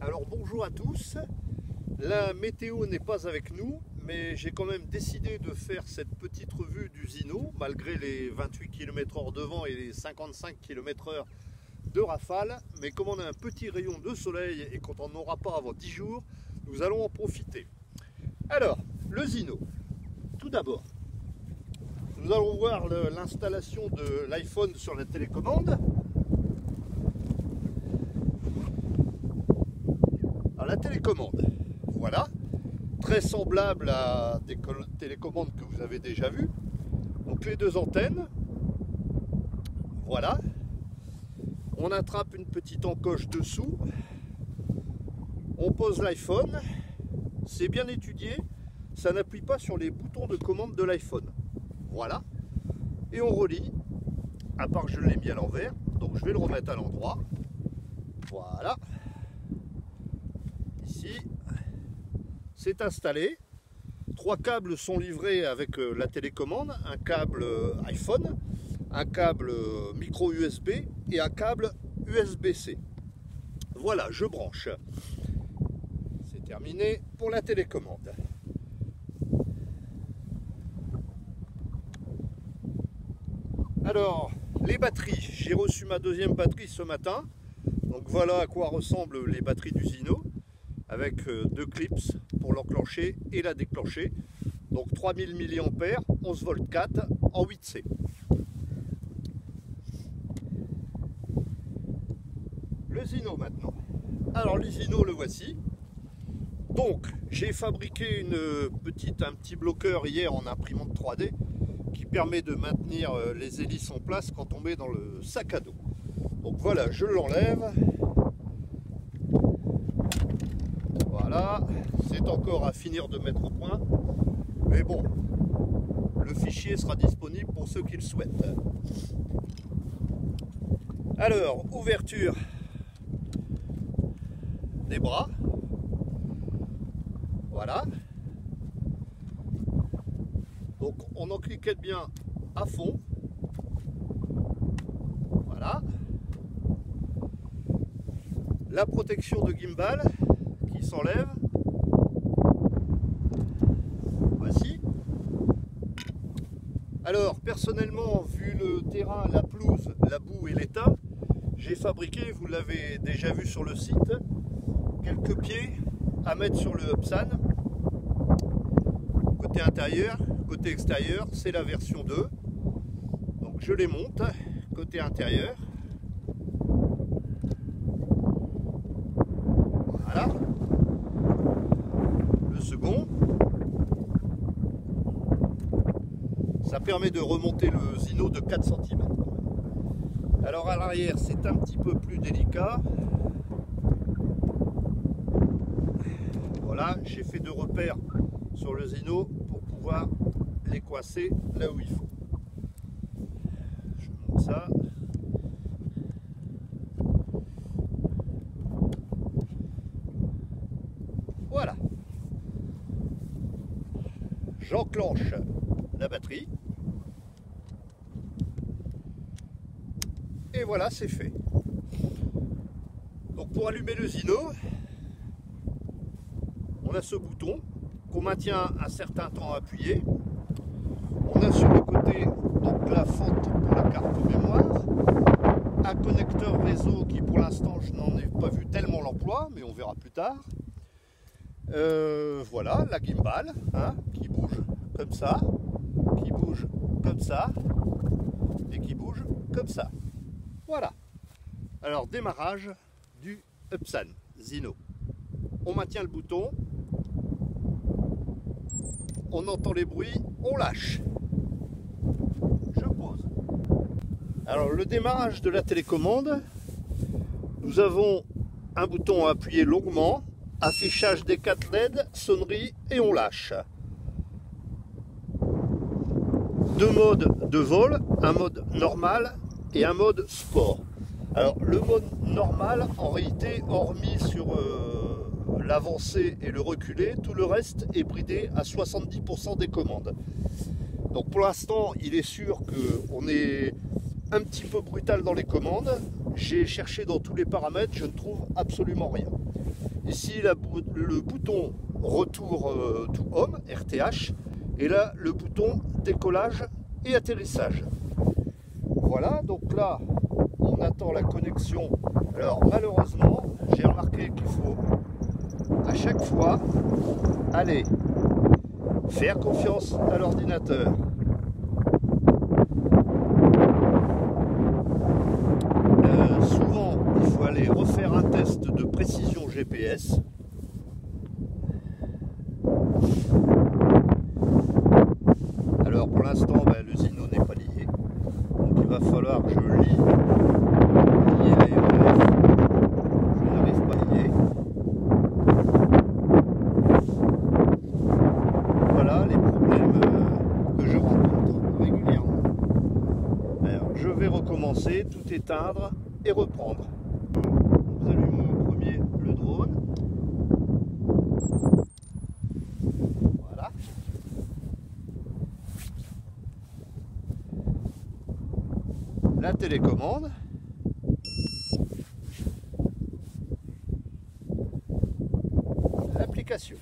Alors bonjour à tous, la météo n'est pas avec nous, mais j'ai quand même décidé de faire cette petite revue du Zino, malgré les 28 km/h de vent et les 55 km/h de rafale. Mais comme on a un petit rayon de soleil et qu'on n'en aura pas avant 10 jours, nous allons en profiter. Alors, le Zino, tout d'abord, nous allons voir l'installation de l'iPhone sur la télécommande. La télécommande, voilà, très semblable à des télécommandes que vous avez déjà vues. Donc les deux antennes, voilà. On attrape une petite encoche dessous, on pose l'iPhone, c'est bien étudié, ça n'appuie pas sur les boutons de commande de l'iPhone. Voilà, et on relie, à part que je l'ai mis à l'envers, donc je vais le remettre à l'endroit. Voilà. Ici, c'est installé. 3 câbles sont livrés avec la télécommande, un câble iPhone, un câble micro USB et un câble USB-C. Voilà, je branche. C'est terminé pour la télécommande. Alors, les batteries. J'ai reçu ma deuxième batterie ce matin. Donc voilà à quoi ressemblent les batteries du Zino, avec 2 clips pour l'enclencher et la déclencher. Donc 3000 mAh, 11 v 4 en 8C. Le Zino maintenant. Alors le Zino, le voici. Donc j'ai fabriqué un petit bloqueur hier en imprimante 3D qui permet de maintenir les hélices en place quand on met dans le sac à dos. Donc voilà, je l'enlève. Voilà, c'est encore à finir de mettre au point, mais bon, le fichier sera disponible pour ceux qui le souhaitent. Alors, ouverture des bras, voilà. Donc on en cliquette bien à fond, voilà. La protection de gimbal qui s'enlève. Voici. Alors personnellement, vu le terrain, la pelouse, la boue et l'état, j'ai fabriqué, vous l'avez déjà vu sur le site, quelques pieds à mettre sur le Upsan. Côté intérieur, côté extérieur, c'est la version 2. Donc je les monte, côté intérieur. Voilà. Le second. Ça permet de remonter le Zino de 4 cm. Alors à l'arrière, c'est un petit peu plus délicat. Voilà, j'ai fait 2 repères sur le Zino pour pouvoir les coincer là où il faut. Je monte ça. Voilà. J'enclenche la batterie. Et voilà, c'est fait. Donc pour allumer le Zino, on a ce bouton qu'on maintient un certain temps appuyé. On a sur le côté donc la fente pour la carte mémoire, un connecteur réseau qui pour l'instant je n'en ai pas vu tellement l'emploi, mais on verra plus tard. Voilà la gimbal qui bouge comme ça, qui bouge comme ça et qui bouge comme ça. Voilà. Alors démarrage du Upsan Zino. On maintient le bouton, on entend les bruits, on lâche. Je pose. Alors le démarrage de la télécommande, nous avons un bouton à appuyer longuement, affichage des 4 LED, sonnerie et on lâche. 2 modes de vol, un mode normal et un mode sport. Alors le mode normal, en réalité, hormis sur l'avancé et le reculé, tout le reste est bridé à 70% des commandes. Donc pour l'instant, il est sûr qu'on est un petit peu brutal dans les commandes. J'ai cherché dans tous les paramètres, je ne trouve absolument rien. Ici, le bouton retour to home, RTH, et là, le bouton décollage et atterrissage. Voilà, donc là, on attend la connexion. Alors, malheureusement, j'ai remarqué qu'il faut à chaque fois aller faire confiance à l'ordinateur. Souvent, il faut aller refaire un test de précision GPS. Alors pour l'instant, le Zino n'est pas lié. Donc il va falloir que je lier l'aéronef. Je n'arrive pas à lier. Voilà les problèmes que je rencontre régulièrement. Alors je vais recommencer, tout éteindre et reprendre. Nous allumons en premier le drone. Voilà. La télécommande. L'application.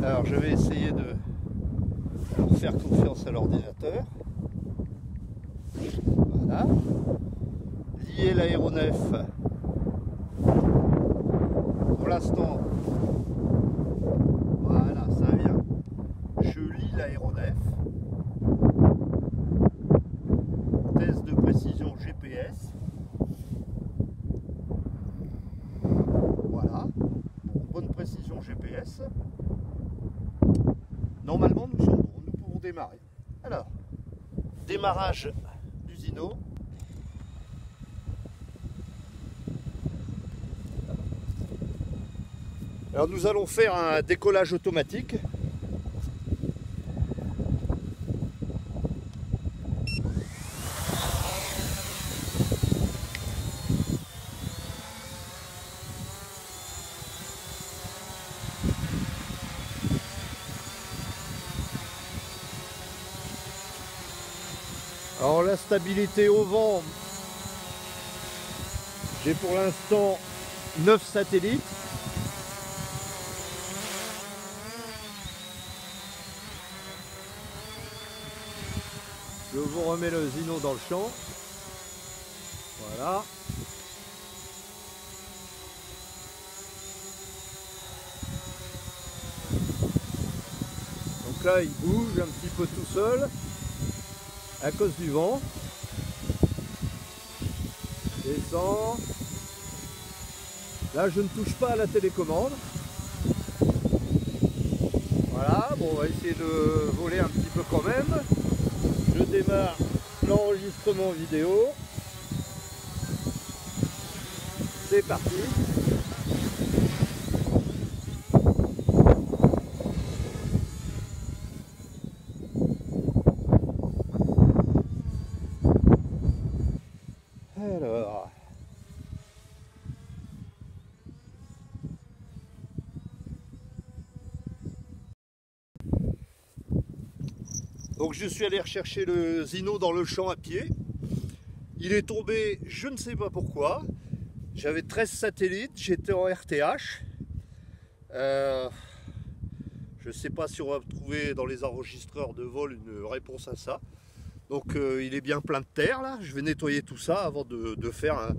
Alors je vais essayer de faire confiance à l'ordinateur. Voilà. Lier l'aéronef. Pour l'instant, voilà, ça vient. Je lie l'aéronef. Test de précision GPS. Voilà. Bon, bonne précision GPS. Normalement, nous sommes bons, nous pouvons démarrer. Alors, démarrage du Zino. Alors, nous allons faire un décollage automatique. Alors la stabilité au vent, j'ai pour l'instant 9 satellites. Je vous remets le Zino dans le champ. Voilà. Donc là il bouge un petit peu tout seul. À cause du vent. Descend. Là je ne touche pas à la télécommande. Voilà, bon on va essayer de voler un petit peu quand même. Je démarre l'enregistrement vidéo. C'est parti. Alors, donc je suis allé rechercher le Zino dans le champ à pied. Il est tombé, je ne sais pas pourquoi. J'avais 13 satellites, j'étais en RTH. Je ne sais pas si on va trouver dans les enregistreurs de vol une réponse à ça. Donc il est bien plein de terre là, je vais nettoyer tout ça avant de faire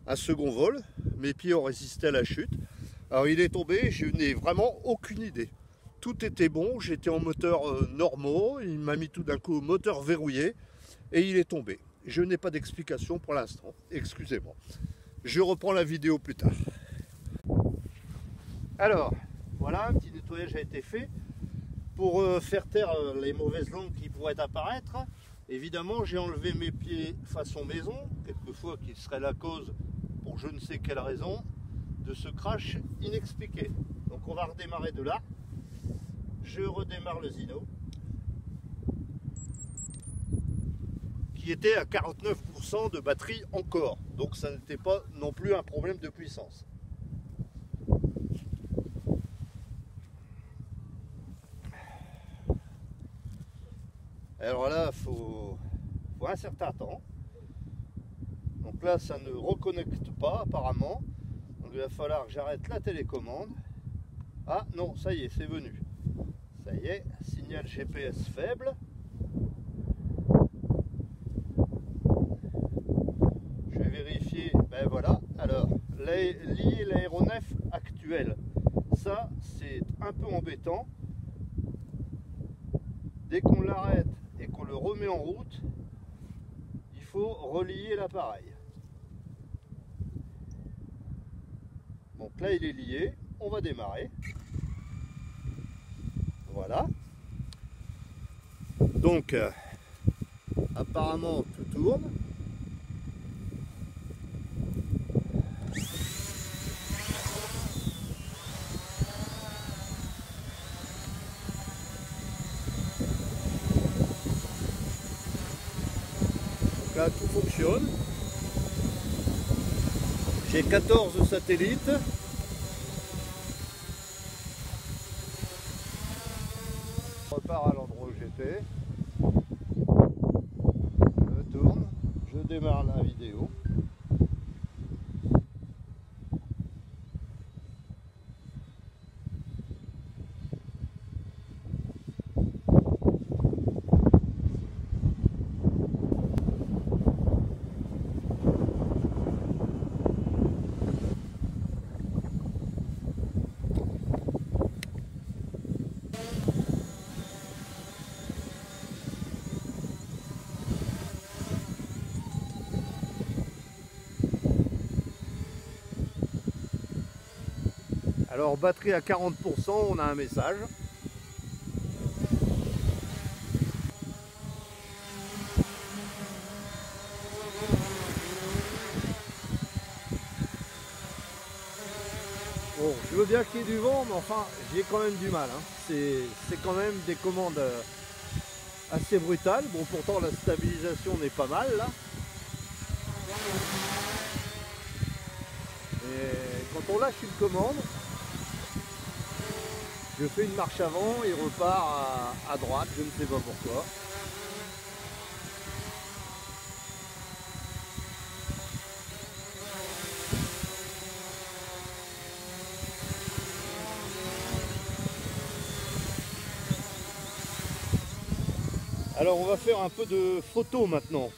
un second vol. Mes pieds ont résisté à la chute. Alors il est tombé, je n'ai vraiment aucune idée. Tout était bon, j'étais en moteur normaux, il m'a mis tout d'un coup au moteur verrouillé et il est tombé. Je n'ai pas d'explication pour l'instant, excusez-moi. Je reprends la vidéo plus tard. Alors, voilà, un petit nettoyage a été fait pour faire taire les mauvaises langues qui pourraient apparaître. Évidemment, j'ai enlevé mes pieds façon maison, quelquefois qui serait la cause, pour je ne sais quelle raison, de ce crash inexpliqué. Donc on va redémarrer de là. Je redémarre le Zino, qui était à 49% de batterie encore. Donc ça n'était pas non plus un problème de puissance. Alors là, faut un certain temps. Donc là, ça ne reconnecte pas apparemment. Donc il va falloir que j'arrête la télécommande. Ah non, ça y est, c'est venu. Ça y est, signal GPS faible. Je vais vérifier, ben voilà. Alors, lier l'aéronef actuel. Ça, c'est un peu embêtant. Dès qu'on l'arrête et qu'on le remet en route, il faut relier l'appareil. Donc là, il est lié. On va démarrer. Voilà. Donc, apparemment, tout tourne. Donc là, tout fonctionne. J'ai 14 satellites. Je repars à l'endroit où j'étais. Je tourne. Je démarre la vidéo. Alors batterie à 40%, on a un message. Bon, je veux bien qu'il y ait du vent, mais enfin j'ai quand même du mal. Hein. C'est quand même des commandes assez brutales. Bon, pourtant la stabilisation n'est pas mal là. Et quand on lâche une commande, je fais une marche avant et repart à droite, je ne sais pas pourquoi. Alors on va faire un peu de photos maintenant.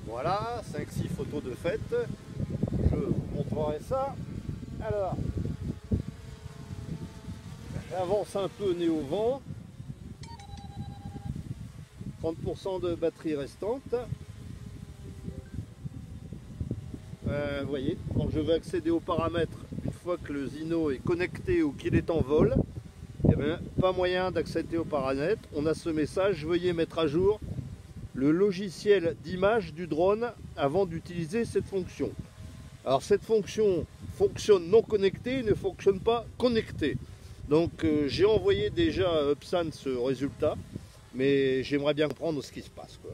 Voilà, 5-6 photos de fête. Je vous montrerai ça. Alors, j'avance un peu nez au vent. 30% de batterie restante. Vous voyez, quand je vais accéder aux paramètres, une fois que le Zino est connecté ou qu'il est en vol, eh bien, pas moyen d'accéder aux paramètres. On a ce message, veuillez mettre à jour le logiciel d'image du drone avant d'utiliser cette fonction. Alors cette fonction fonctionne non connectée, ne fonctionne pas connectée. Donc j'ai envoyé déjà à Upsan ce résultat, mais j'aimerais bien comprendre ce qui se passe, quoi.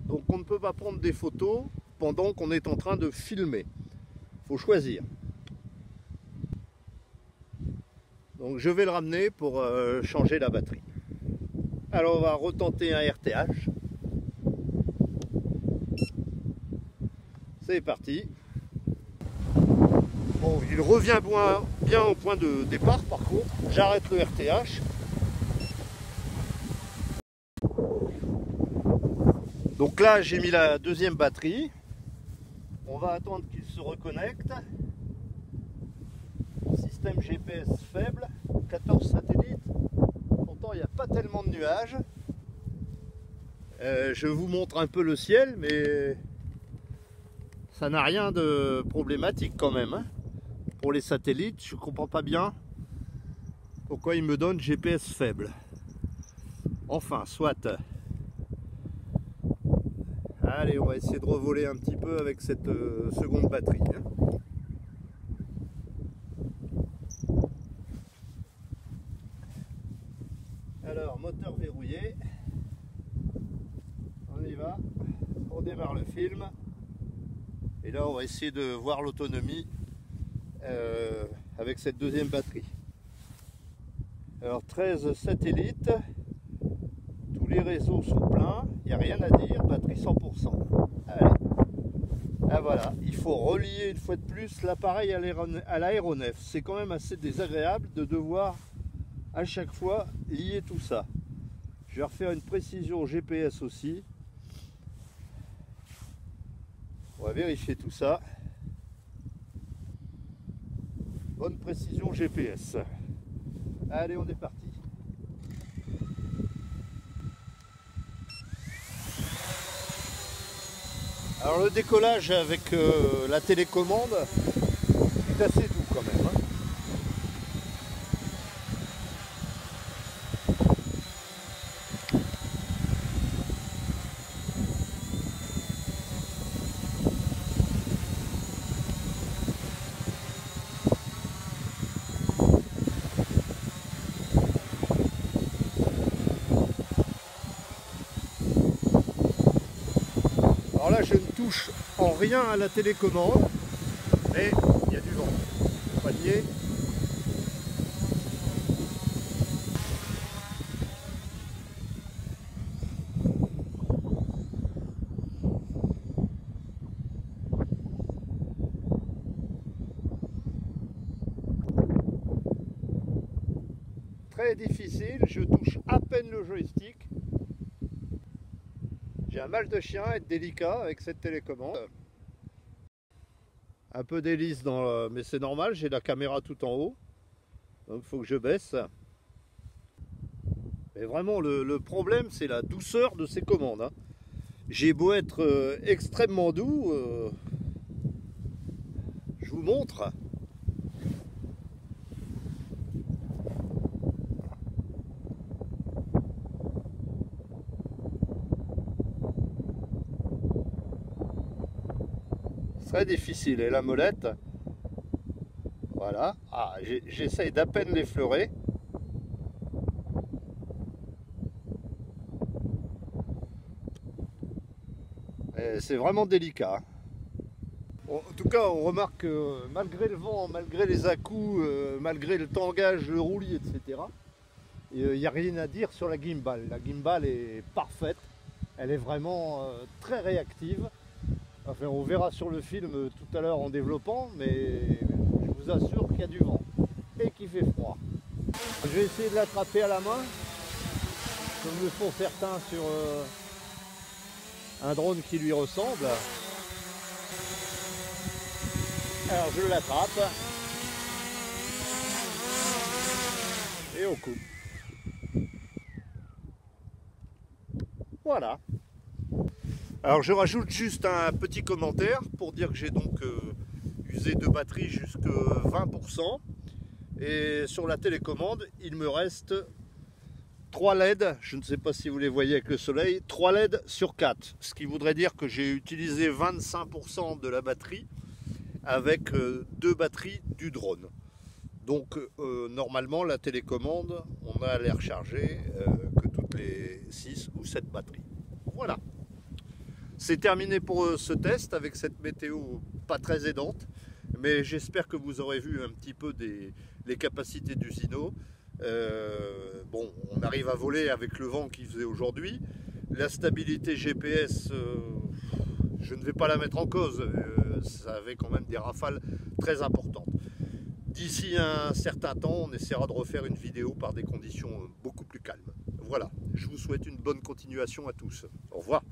Donc on ne peut pas prendre des photos pendant qu'on est en train de filmer. Il faut choisir. Donc je vais le ramener pour changer la batterie. Alors on va retenter un RTH. C'est parti. Bon, il revient bien au point de départ par contre. J'arrête le RTH. Donc là j'ai mis la deuxième batterie. On va attendre qu'il se reconnecte. Système GPS faible, 14 satellites. Pourtant il n'y a pas tellement de nuages. Je vous montre un peu le ciel, mais ça n'a rien de problématique quand même. Hein. Pour les satellites, je ne comprends pas bien pourquoi il me donne GPS faible. Enfin, soit. Allez, on va essayer de revoler un petit peu avec cette seconde batterie. Hein. Alors, moteur verrouillé. On y va. On démarre le film. Et là, on va essayer de voir l'autonomie avec cette deuxième batterie. Alors 13 satellites, tous les réseaux sont pleins, il n'y a rien à dire, batterie 100%. Allez, ah voilà, il faut relier une fois de plus l'appareil à l'aéronef. C'est quand même assez désagréable de devoir à chaque fois lier tout ça. Je vais refaire une précision GPS aussi. On va vérifier tout ça. Bonne précision GPS. Allez, on est parti. Alors le décollage avec la télécommande est assez doux quand même, hein. Alors là, je ne touche en rien à la télécommande, mais il y a du vent. Faut pas nier. Très difficile, je touche à peine le joystick. J'ai un mal de chien à être délicat avec cette télécommande. Un peu d'hélice mais c'est normal, j'ai la caméra tout en haut. Donc il faut que je baisse. Mais vraiment le problème c'est la douceur de ces commandes, hein. J'ai beau être extrêmement doux, je vous montre. Très difficile. Et la molette, voilà, ah, j'essaye d'à peine l'effleurer. C'est vraiment délicat. En tout cas, on remarque que malgré le vent, malgré les à-coups, malgré le tangage, le roulis, etc., il n'y a rien à dire sur la gimbal. La gimbal est parfaite. Elle est vraiment très réactive. Enfin, on verra sur le film tout à l'heure en développant, mais je vous assure qu'il y a du vent et qu'il fait froid. Je vais essayer de l'attraper à la main, comme le font certains sur un drone qui lui ressemble. Alors je l'attrape et on coupe. Voilà. Alors je rajoute juste un petit commentaire pour dire que j'ai donc usé de batterie jusqu'à 20%. Et sur la télécommande, il me reste 3 LED, je ne sais pas si vous les voyez avec le soleil, 3 LED sur 4. Ce qui voudrait dire que j'ai utilisé 25% de la batterie avec 2 batteries du drone. Donc normalement la télécommande, on a à les recharger que toutes les 6 ou 7 batteries. Voilà. C'est terminé pour ce test avec cette météo pas très aidante, mais j'espère que vous aurez vu un petit peu les capacités du Zino. Bon, on arrive à voler avec le vent qu'il faisait aujourd'hui. La stabilité GPS, je ne vais pas la mettre en cause, ça avait quand même des rafales très importantes. D'ici un certain temps, on essaiera de refaire une vidéo par des conditions beaucoup plus calmes. Voilà, je vous souhaite une bonne continuation à tous. Au revoir.